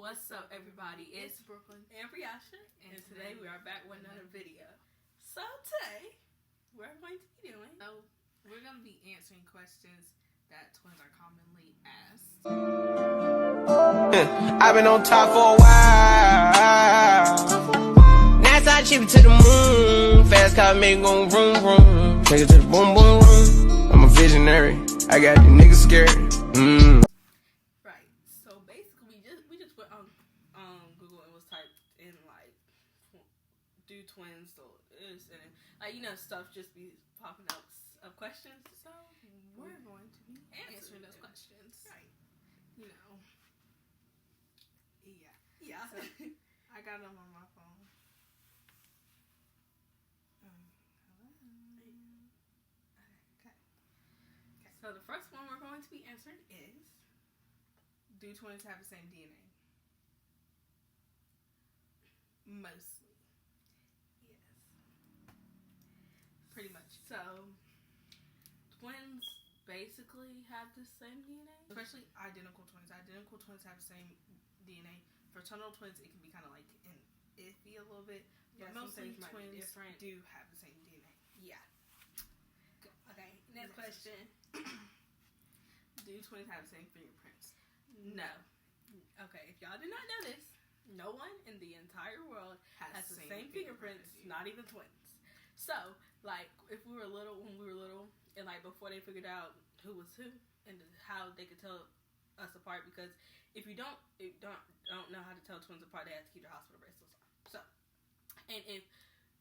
What's up, everybody? It's Brooklyn and Priyasha, and today we are back with another video. So today, we're going to be doing... So, we're going to be answering questions that twins are commonly asked. I've been on top for a while. Now I chip to the moon. Fast car make go vroom vroom. Take it to the boom boom room. I'm a visionary. I got you niggas scared. Right. So basically, we just went on Google and was typed in like do twins so this and like stuff just be popping up of questions. So we're going to be answering those questions. Right. Yeah. So, I got them on my phone. Okay. So the first one we're going to be answering is, do twins have the same DNA? Mostly. yes. Pretty much. So twins basically have the same DNA. Especially identical twins. Identical twins have the same DNA. Fraternal twins, it can be kind of like iffy a little bit. But mostly twins do have the same DNA. Yeah. Okay, next question. Do twins have the same fingerprints? No. Okay, if y'all did not know this, no one in the entire world has the same fingerprints, not even twins. So, like, if we were little, when we were little, and like before they figured out who was who and how they could tell us apart, because if you don't know how to tell twins apart, they have to keep their hospital bracelets on. So, and if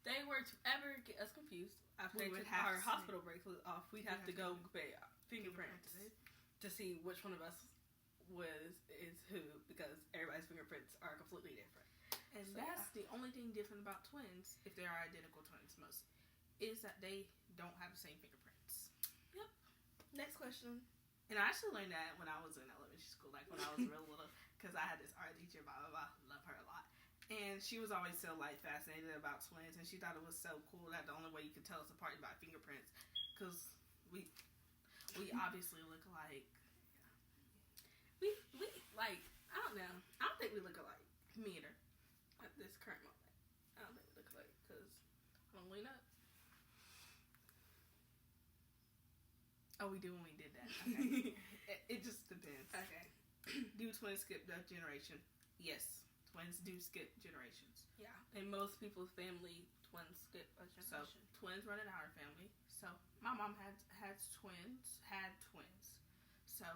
they were to ever get us confused after they took our hospital bracelets off, we'd have to go get fingerprints to see which one of us is who, because everybody's fingerprints are completely different. And so that's the only thing different about twins, if they are identical twins mostly, is that they don't have the same fingerprints. Yep. Next question. And I actually learned that when I was in elementary school, like when I was real little, because I had this art teacher, blah, blah, blah, love her a lot. And she was always so like fascinated about twins, and she thought it was so cool that the only way you could tell us apart is by fingerprints, because we obviously look alike. We like, I don't know. I don't think we look alike. Me either. At this current moment. I don't think we look alike because I don't lean up. Oh, we do when we did that. Okay. it just depends. Okay. Do twins skip the generation? Yes. Twins do skip generations. Yeah. In most people's family, twins skip a generation. So, twins run in our family. So, my mom had twins. So,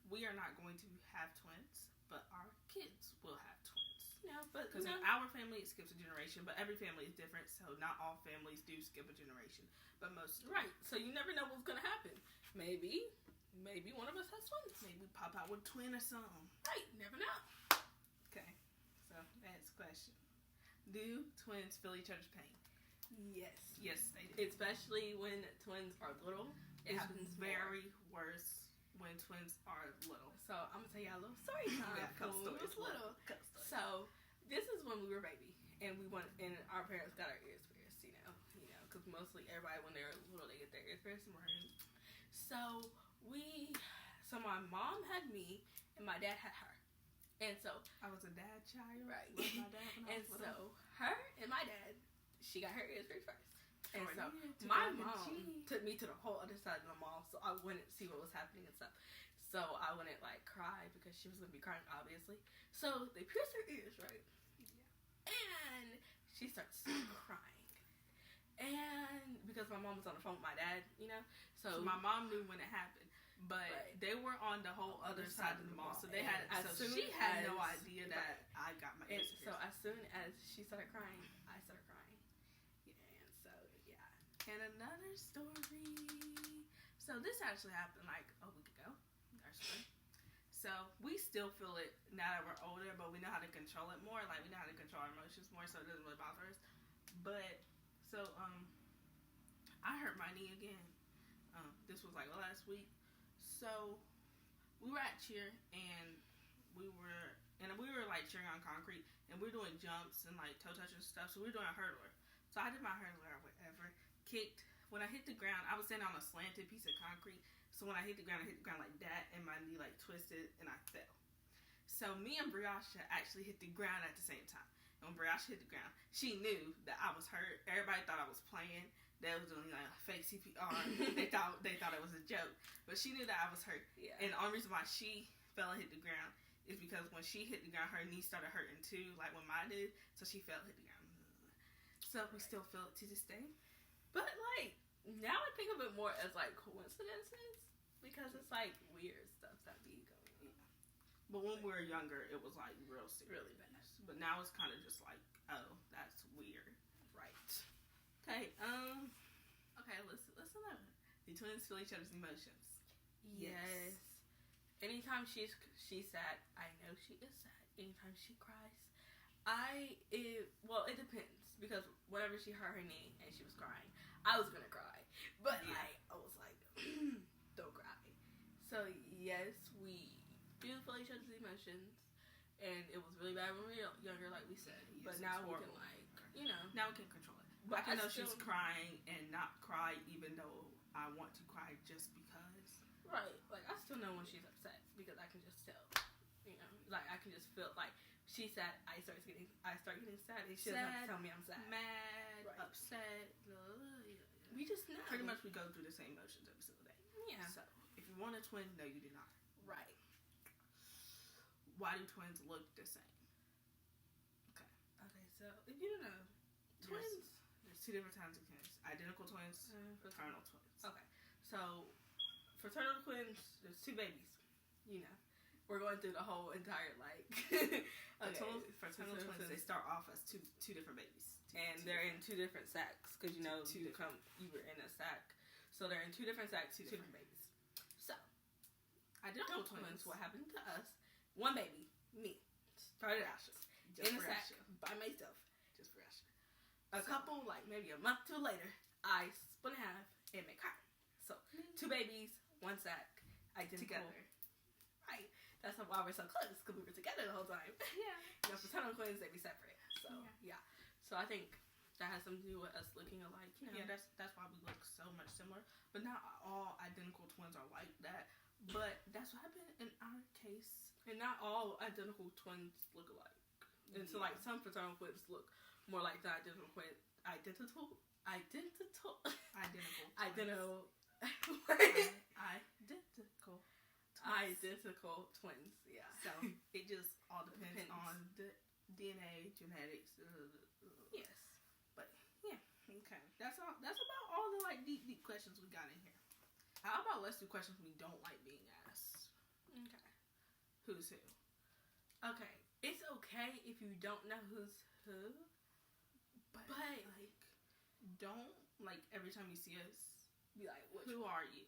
we are not going to have twins, but our kids will have twins. Yeah, but because in our family it skips a generation, but every family is different, so not all families do skip a generation, but most do. Right. So you never know what's gonna happen. Maybe one of us has twins. Maybe we pop out with a twin or something. Right. Never know. Okay. So next question: do twins feel each other's pain? Yes. Yes, they do. Especially when twins are little. It happens very worse when twins are little. So I'm gonna tell y'all a little story time. When we was little. So this is when we were baby, and and our parents got our ears pierced. Because mostly everybody when they're little they get their ears pierced. So my mom had me, and my dad had her, and so I was a dad child. Right. With my dad when I was little. So her and my dad, she got her ears pierced first. And so my mom took me to the whole other side of the mall so I wouldn't see what was happening and stuff. So I wouldn't like cry because she was going to be crying, obviously. So they pierced her ears, right? Yeah. And she starts crying. And because my mom was on the phone with my dad, So my mom knew when it happened. But they were on the whole other side of the mall. So they had she had no idea that I got my ears pierced. So as soon as she started crying, I started crying. And another story. So this actually happened like a week ago. So we still feel it now that we're older, but we know how to control it more. Like we know how to control our emotions more, so it doesn't really bother us. But so I hurt my knee again. This was like last week. So we were at cheer and we were like cheering on concrete, and we were doing jumps and like toe touching stuff. So we were doing a hurdler. So I did my hurdler or whatever. Kicked. When I hit the ground, I was standing on a slanted piece of concrete. So when I hit the ground like that, and my knee like twisted, and I fell. So me and Briasha actually hit the ground at the same time. And when Briasha hit the ground, she knew that I was hurt. Everybody thought I was playing. They was doing like fake CPR. they thought it was a joke, but she knew that I was hurt. Yeah. And the only reason why she fell and hit the ground is because when she hit the ground, her knee started hurting too, like when mine did. So she fell and hit the ground. So we still feel it to this day. But like now, I think of it more as like coincidences because it's like weird stuff that be going on. But when we were younger, it was like real serious. Really bad. But now it's kind of just like, oh, that's weird. Right. Okay, listen up. The twins feel each other's emotions. Yes. Anytime she's sad, I know she is sad. Anytime she cries, it depends because whenever she hurt her knee and she was crying, I was gonna cry, but I was like, don't cry. So yes, we do feel each other's emotions, and it was really bad when we were younger, like we said. Yes, but now we horrible. can now we can control it. But I can know she's crying and not cry even though I want to cry just because. Right. Like, I still know when she's upset because I can just tell. Like, I can just feel like she's sad. I start getting sad. And she doesn't have to tell me I'm sad. Mad, upset. We just know. Pretty much we go through the same emotions every single day. Yeah. So, if you want a twin, no, you do not. Right. Why do twins look the same? Okay, so if you don't know, twins. There's two different kinds of twins. Identical twins, fraternal twins. Okay, so fraternal twins, there's two babies. We're going through the whole entire Fraternal twins, they start off as two different babies. They're in two different sacks because you were in a sack, so they're in two different sacks, two different babies. So identical twins, what happened to us? One baby, me, started out in a sack by myself. Just for Asher. A couple, like maybe a month or two later, I split in half and make her. So two babies, one sack, identical. Together. Right. That's why we're so close, because we were together the whole time. Yeah. Fraternal twins, they be separate. So yeah. So I think that has something to do with us looking alike. Yeah, that's why we look so much similar. But not all identical twins are like that. But that's what happened in our case. And not all identical twins look alike. And so like some fraternal twins look more like the identical twins. Identical twins. Yeah. So it just all depends on the DNA, genetics. Yes. But yeah, okay. That's about all the like deep questions we got in here. How about let's do questions we don't like being asked? Okay. Who's who? Okay. It's okay if you don't know who's who. But like, don't like every time you see us be like, who are you?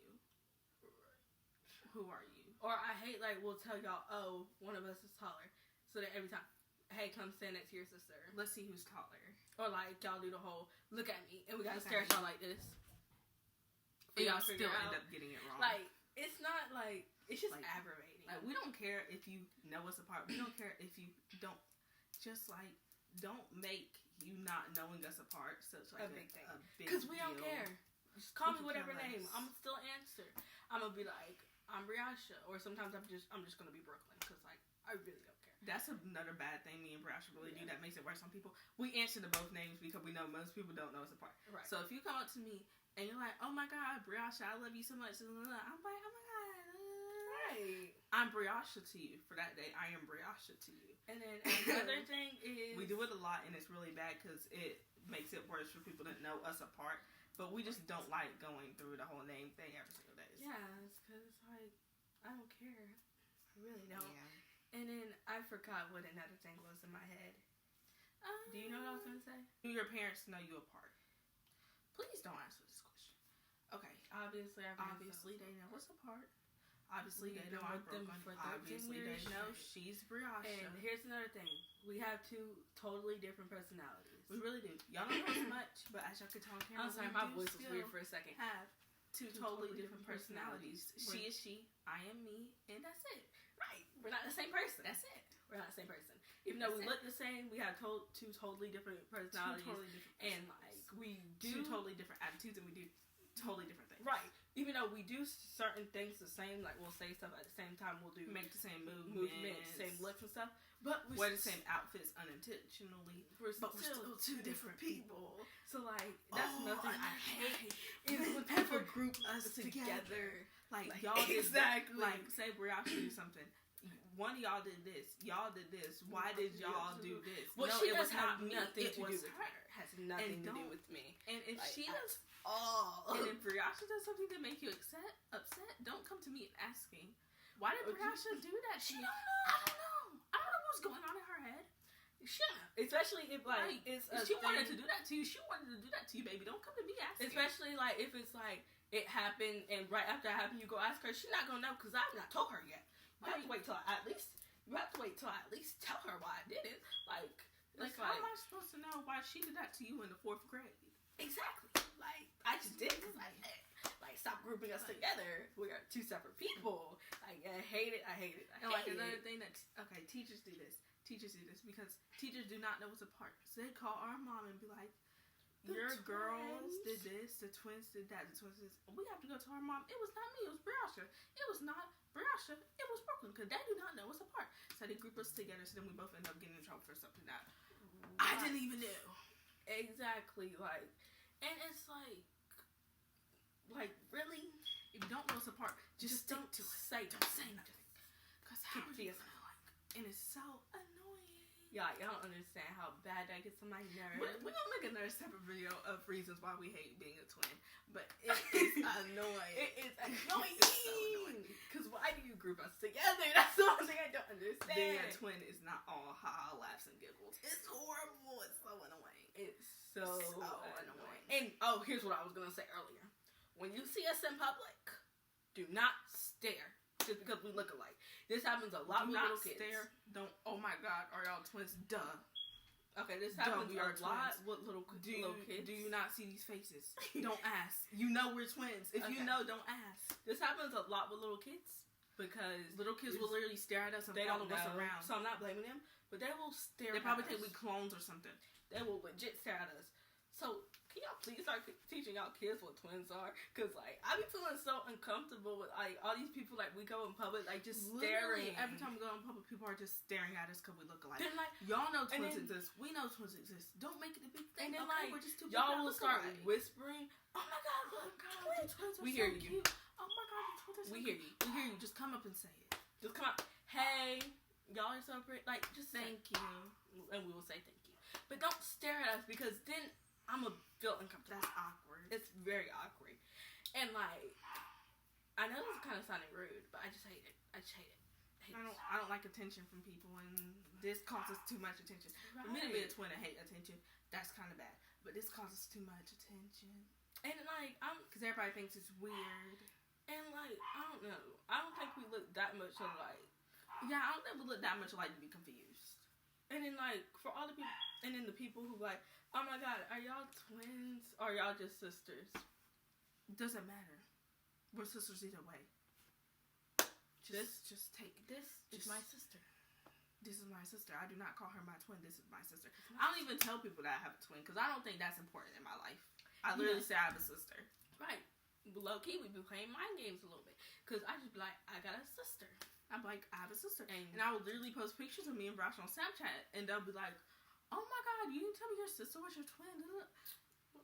Who are you? Or I hate like we'll tell y'all, oh, one of us is taller. So that every time, hey, come stand next to your sister. Let's see who's taller. Or like y'all do the whole look at me and we gotta stare at y'all like this. And y'all still end up getting it wrong. Like it's not like it's just like, aggravating. Like we don't care if you know us apart. We don't care if you don't. Just like don't make you not knowing us apart such like a big thing. Because we don't care. Just call me whatever name. I'm still answer. I'm gonna be like, I'm Briasha, or sometimes I'm just gonna be Brooklyn because like I really don't care. That's another bad thing me and Briasha really do that makes it worse on people. We answer to both names because we know most people don't know us apart. Right. So if you come up to me and you're like, oh my God, Briasha, I love you so much, I'm like, oh my God, right. I'm Briasha to you for that day. I am Briasha to you. And then another thing is we do it a lot and it's really bad because it makes it worse for people that know us apart. But we just don't like going through the whole name thing every single day. Yeah, it's because it's like, I don't care. I really don't. Yeah. And then I forgot what another thing was in my head. Do you know what I was going to say? Do your parents know you apart? Please don't answer this question. Okay. Obviously they know us apart. Obviously they know I'm Brooklyn. Obviously they know she's Briasha. And here's another thing. We have two totally different personalities. We really do. Y'all don't know as much, but as y'all can tell on camera, I'm sorry, my voice was weird for a second. Have two totally different personalities. She is she, I am me, and that's it. Right. We're not the same person. That's it. We're not the same person. Even though we look the same, we have two totally different personalities. Two totally different and like we do two totally different attitudes, and we do totally different things. Right. even though we do certain things the same, like we'll say stuff at the same time, we'll make the same movements, same looks and stuff, but we wear the same outfits unintentionally. We're still two different people. So like that's nothing I hate is when people group us together. Like y'all exactly did, like say Briasha do something. One of y'all did this. Y'all did this. Why did y'all do this? Well, no, she it was not nothing me. to do with her. Has nothing to do with me. And if like, she does, and if Briasha does something to make you upset, don't come to me asking, why did Briasha do that? She don't know. I don't know what's going on in her head. Shut up. Especially if like it's if she wanted to do that to you. She wanted to do that to you, baby. Don't come to me asking. Especially like if it's like it happened and right after it happened, you go ask her. She's not gonna know because I've not told her yet. You have to wait till I at least tell her why I did it. Like how am I supposed to know why she did that to you in the 4th grade? Exactly. Like I just did because like stop grouping us together. We are two separate people. Like I hate it. And like another thing that teachers do this. Teachers do this because teachers do not know what's apart. So they call our mom and be like, your girls did this, the twins did that, the twins did this. We have to go to our mom. It was not me, it was Briasha. It was not Briasha, it was Brooklyn, because they do not know what's apart. So they group us together, so then we both end up getting in trouble for something that I didn't even know. Exactly, like, and it's like really, if you don't know what's apart, just stick to it. Don't say nothing. Because how are you gonna like? And it's so annoying. Y'all don't understand how bad that gets on my nerves. We're gonna make another separate video of reasons why we hate being a twin. But it is annoying. It is annoying. It's so annoying. Because why do you group us together? That's the one thing I don't understand. Being a twin is not all ha laughs and giggles. It's horrible. It's so annoying. It's so annoying. And here's what I was gonna say earlier. When you see us in public, do not stare. Just because we look alike. This happens a lot with little kids. Don't. Oh my God, are y'all twins? Duh. Okay, this happens a lot with little kids. Do you not see these faces? Don't ask. You know we're twins. If you know, don't ask. This happens a lot with little kids because little kids will literally stare at us and follow us around. So I'm not blaming them, but they will stare. They probably think we clones or something. They will legit stare at us. So can y'all please start teaching y'all kids what twins are? Cause like I be feeling so uncomfortable with like all these people like we go in public like just staring. Every time we go in public, people are just staring at us because we look alike. Then like y'all know twins exist. We know twins exist. Don't make it a big thing. And then like we're just two y'all will start whispering. Oh my God, look, twins are so cute. Oh my God, the twins are so cute. We hear you. Just come up and say it. Just come up. Hey, y'all are so pretty. Like just thank you, and we will say thank you. But don't stare at us because then I'm gonna feel uncomfortable. That's awkward. It's very awkward. And like, I know this is kind of sounding rude, but I just hate it. I don't like attention from people, and this causes too much attention. Right. For me to be a twin and hate attention, that's kind of bad. But this causes too much attention. And like, because everybody thinks it's weird. And like, I don't know. I don't think we look that much alike. Yeah, I don't think we look that much alike to be confused. And then like, for all the people, and then the people who like, oh my God, are y'all twins or are y'all just sisters? Doesn't matter. We're sisters either way. Just take this. Is my sister. This is my sister. I do not call her my twin. This is my sister. I don't even tell people that I have a twin because I don't think that's important in my life. I literally say I have a sister. Right. Low key, we've been playing mind games a little bit because I just be like, I got a sister. I'm like, I have a sister, and I will literally post pictures of me and Brash on Snapchat, and they'll be like, oh my God, you didn't tell me your sister was your twin.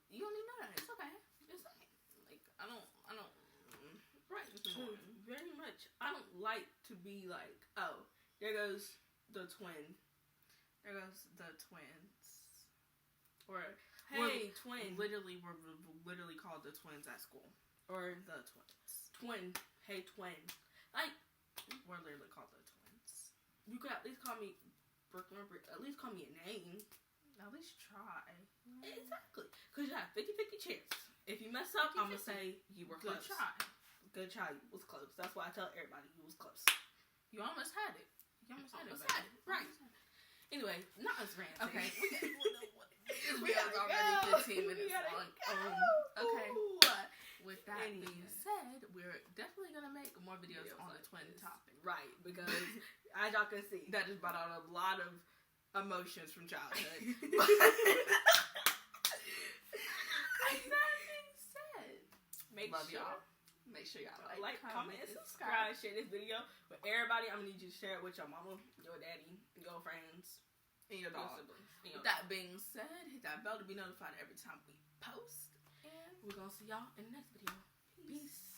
You don't even know that. It's okay. It's okay. Like, I don't. Right. Very much. I don't like to be like, oh, there goes the twin. There goes the twins. Or, hey, twin. We're literally called the twins at school. Or the twins. Twin. Hey, twin. Like, we're literally called the twins. You could at least call me Brooklyn. At least call me a name. At least try. Exactly. Because you have 50-50 chance. If you mess up, I'm going to say you were close. Good try. Good try. You was close. That's why I tell everybody you was close. You almost had it. Right. Anyway, not as rant. Okay. This video is already 15 minutes long. Okay. With that being said, we're definitely going to make more videos on the twin topic. Right, because as y'all can see, that just brought out a lot of emotions from childhood. With that being said, make Love sure y'all. Make sure y'all like, comment, and subscribe. Share this video with everybody. I'm gonna need you to share it with your mama, your daddy, your friends, and your dog. With that being said, hit that bell to be notified every time we post. And we're gonna see y'all in the next video. Peace.